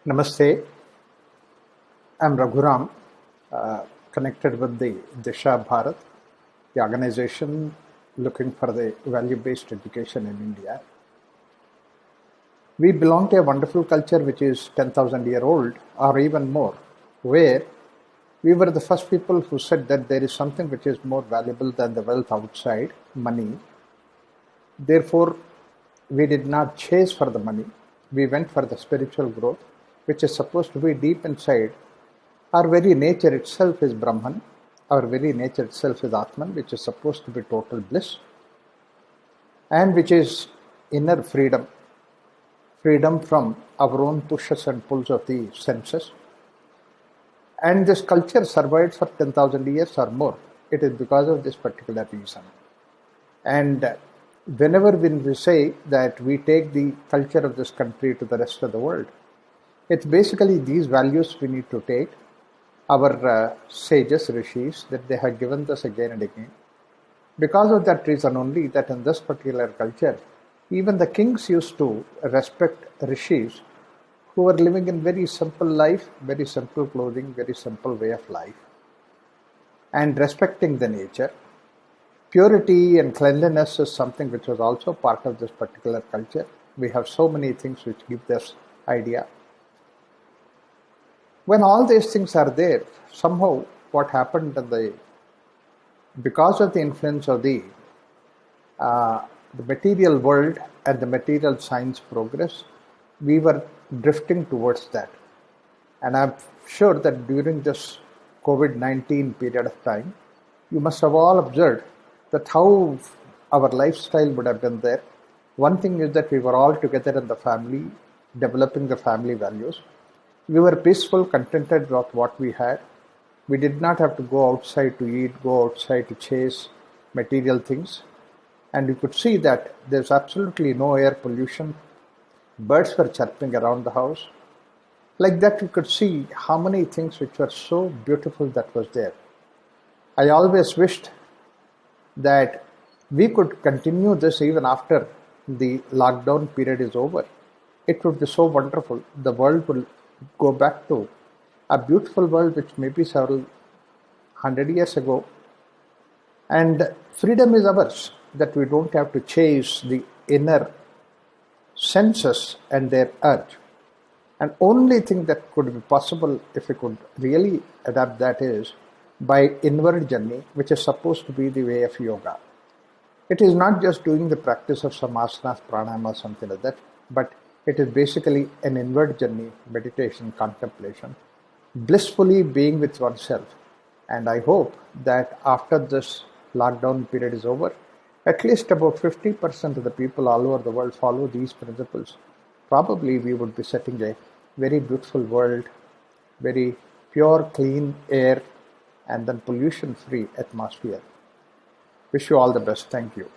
Namaste. I'm Raghuram, connected with the Disha Bharat, the organization looking for the value-based education in India. We belong to a wonderful culture which is 10,000 year old or even more, where we were the first people who said that there is something which is more valuable than the wealth outside, money. Therefore, we did not chase for the money. We went for the spiritual growth, which is supposed to be deep inside. Our very nature itself is Brahman. Our very nature itself is Atman, which is supposed to be total bliss, and which is inner freedom. Freedom from our own pushes and pulls of the senses. And this culture survived for 10,000 years or more. It is because of this particular reason. And whenever we say that we take the culture of this country to the rest of the world, it's basically these values we need to take. Our sages, rishis, that they have given us again and again. Because of that reason only, that in this particular culture, even the kings used to respect rishis who were living in very simple life, very simple clothing, very simple way of life, and respecting the nature. Purity and cleanliness is something which was also part of this particular culture. We have so many things which give this idea. When all these things are there, somehow what happened because of the influence of the material world and the material science progress, we were drifting towards that. And I'm sure that during this Covid-19 period of time, you must have all observed that how our lifestyle would have been there. One thing is that we were all together in the family, developing the family values. We were peaceful, contented with what we had. We did not have to go outside to eat, go outside to chase material things. And you could see that there's absolutely no air pollution. Birds were chirping around the house. Like that, you could see how many things which were so beautiful that was there. I always wished that we could continue this even after the lockdown period is over. It would be so wonderful. The world will go back to a beautiful world which maybe several hundred years ago. And freedom is ours, that we don't have to chase the inner senses and their urge. And only thing that could be possible if we could really adapt that is by inward journey, which is supposed to be the way of yoga. It is not just doing the practice of some asanas, pranayama, something like that, but it is basically an inward journey, meditation, contemplation, blissfully being with oneself. And I hope that after this lockdown period is over, at least about 50% of the people all over the world follow these principles. Probably we would be setting a very beautiful world, very pure, clean air, and then pollution-free atmosphere. Wish you all the best. Thank you.